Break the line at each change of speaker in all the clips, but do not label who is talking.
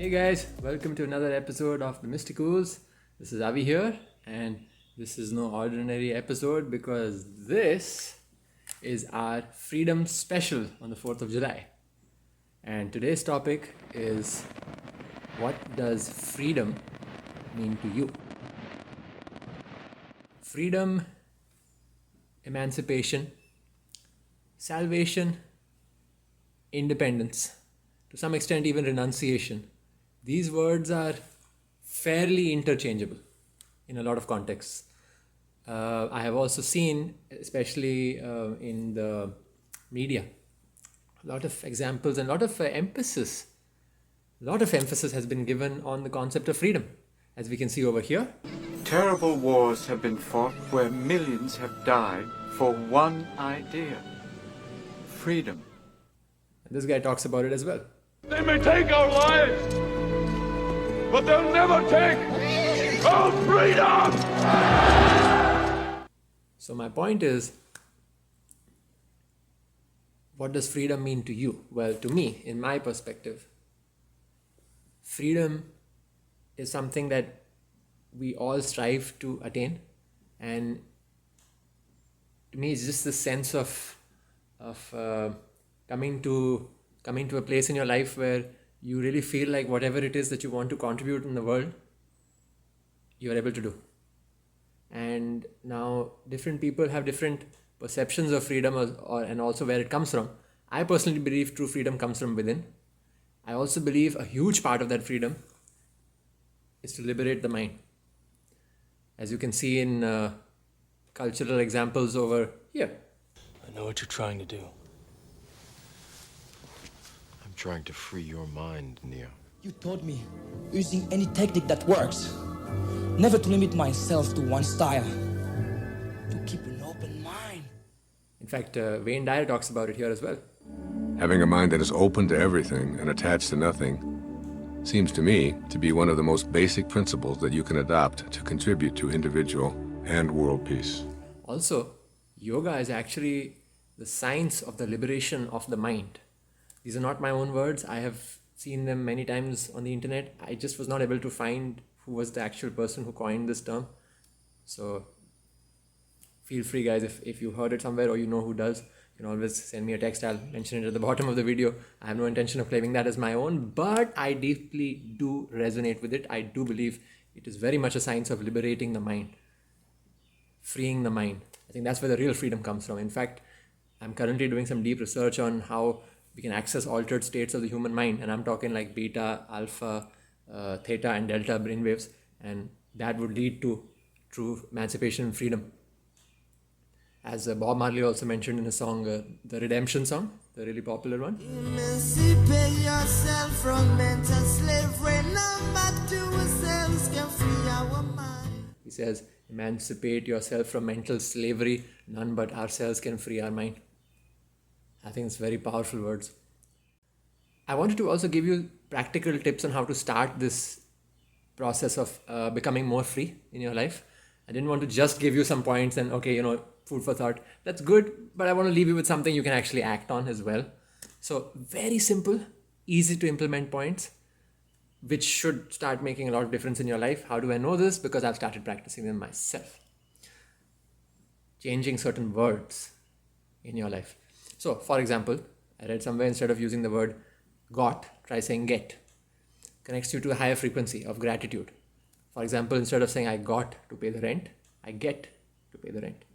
Hey guys, welcome to another episode of the MystiCOOLS. This is Avi here, and this is no ordinary episode because this is our Freedom Special on the 4th of July. And today's topic is, what does freedom mean to you? Freedom, emancipation, salvation, independence, to some extent even renunciation. These words are fairly interchangeable in a lot of contexts. I have also seen, especially in the media, a lot of examples and a lot of emphasis. A lot of emphasis has been given on the concept of freedom, as we can see over here.
Terrible wars have been fought where millions have died for one idea: freedom.
And this guy talks about it as well.
They may take our lives, but they'll never take our freedom!
So my point is, what does freedom mean to you? Well, to me, in my perspective, freedom is something that we all strive to attain, and to me it's just the sense of coming to a place in your life where you really feel like whatever it is that you want to contribute in the world, you are able to do. And now different people have different perceptions of freedom and also where it comes from. I personally believe true freedom comes from within. I also believe a huge part of that freedom is to liberate the mind. As you can see in cultural examples over here.
I know what you're trying to do.
I'm trying to free your mind, Neo.
You taught me, using any technique that works, never to limit myself to one style, to keep an open mind.
In fact, Wayne Dyer talks about it here as well.
Having a mind that is open to everything and attached to nothing seems to me to be one of the most basic principles that you can adopt to contribute to individual and world peace.
Also, yoga is actually the science of the liberation of the mind. These are not my own words. I have seen them many times on the internet. I just was not able to find who was the actual person who coined this term. So feel free, guys, if you heard it somewhere or you know who does, you can always send me a text. I'll mention it at the bottom of the video. I have no intention of claiming that as my own, but I deeply do resonate with it. I do believe it is very much a science of liberating the mind, freeing the mind. I think that's where the real freedom comes from. In fact, I'm currently doing some deep research on how we can access altered states of the human mind, and I'm talking like beta, alpha, theta and delta brainwaves, and that would lead to true emancipation and freedom. As Bob Marley also mentioned in his song, the Redemption song, the really popular one.
Emancipate yourself from mental slavery, none but ourselves can free our mind.
He says, emancipate yourself from mental slavery, none but ourselves can free our mind. I think it's very powerful words. I wanted to also give you practical tips on how to start this process of becoming more free in your life. I didn't want to just give you some points and, okay, food for thought. That's good, but I want to leave you with something you can actually act on as well. So very simple, easy to implement points, which should start making a lot of difference in your life. How do I know this? Because I've started practicing them myself. Changing certain words in your life. So, for example, I read somewhere instead of using the word got, try saying get. Connects you to a higher frequency of gratitude. For example, instead of saying I got to pay the rent, I get to pay the rent.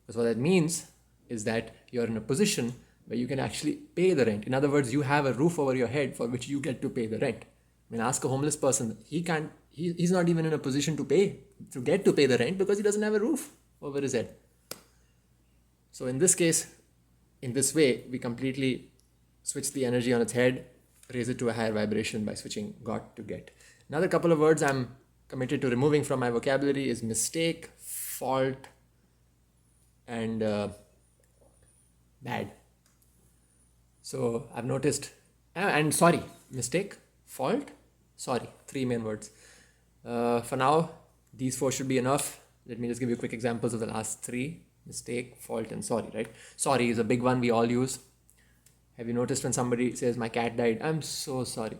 Because what that means is that you're in a position where you can actually pay the rent. In other words, you have a roof over your head for which you get to pay the rent. I mean, ask a homeless person. He's not even in a position to get to pay the rent because he doesn't have a roof over his head. So in this case, in this way, we completely switch the energy on its head, raise it to a higher vibration by switching got to get. Another couple of words I'm committed to removing from my vocabulary is mistake, fault, and bad. So I've noticed, and sorry, mistake, fault, sorry, 3 main words. For now, these 4 should be enough. Let me just give you quick examples of the last 3. Mistake, fault, and sorry, right? Sorry is a big one we all use. Have you noticed when somebody says, my cat died? I'm so sorry.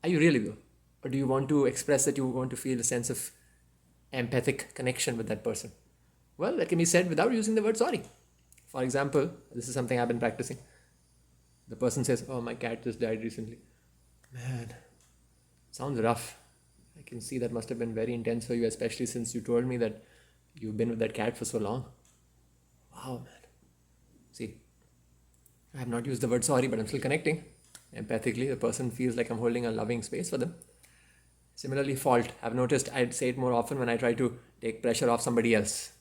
Are you really though? Or do you want to express that you want to feel a sense of empathic connection with that person? Well, that can be said without using the word sorry. For example, this is something I've been practicing. The person says, oh, my cat just died recently. Man, sounds rough. I can see that must have been very intense for you, especially since you told me that you've been with that cat for so long. Wow, man. See, I have not used the word sorry, but I'm still connecting. Empathically, the person feels like I'm holding a loving space for them. Similarly, fault. I've noticed I'd say it more often when I try to take pressure off somebody else.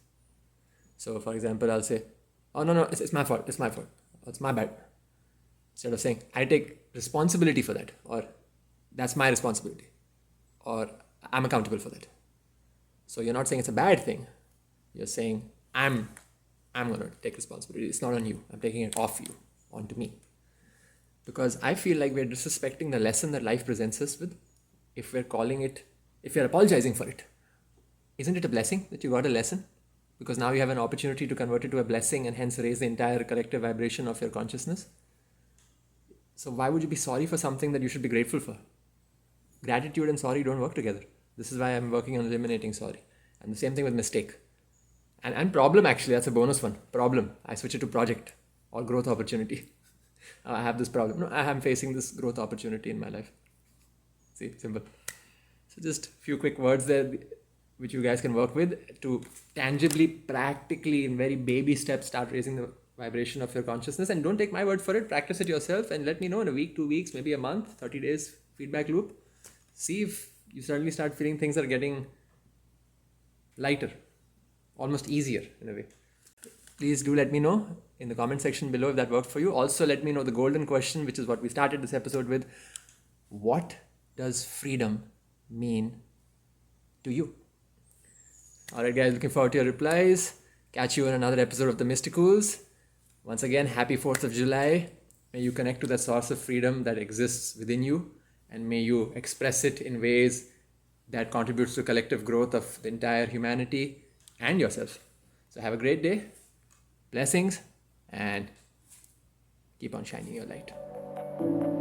So, for example, I'll say, oh, no, it's my fault. It's my fault. It's my bad. Instead of saying, I take responsibility for that, or that's my responsibility, or I'm accountable for that. So you're not saying it's a bad thing. You're saying, I'm going to take responsibility. It's not on you. I'm taking it off you, onto me. Because I feel like we're disrespecting the lesson that life presents us with if we're apologizing for it. Isn't it a blessing that you got a lesson? Because now you have an opportunity to convert it to a blessing and hence raise the entire collective vibration of your consciousness. So why would you be sorry for something that you should be grateful for? Gratitude and sorry don't work together. This is why I'm working on eliminating sorry. And the same thing with mistake. And problem, actually, that's a bonus one. Problem. I switch it to project or growth opportunity. I have this problem. No, I am facing this growth opportunity in my life. See, simple. So just a few quick words there which you guys can work with to tangibly, practically, in very baby steps, start raising the vibration of your consciousness. And don't take my word for it. Practice it yourself and let me know in a week, 2 weeks, maybe a month, 30 days feedback loop. See if you suddenly start feeling things are getting lighter, almost easier in a way. Please do let me know in the comment section below if that worked for you. Also, let me know the golden question, which is what we started this episode with. What does freedom mean to you? Alright guys, looking forward to your replies. Catch you in another episode of the MystiCOOLS. Once again, happy 4th of July. May you connect to the source of freedom that exists within you, and may you express it in ways that contributes to collective growth of the entire humanity and yourself. So have a great day. Blessings, and keep on shining your light.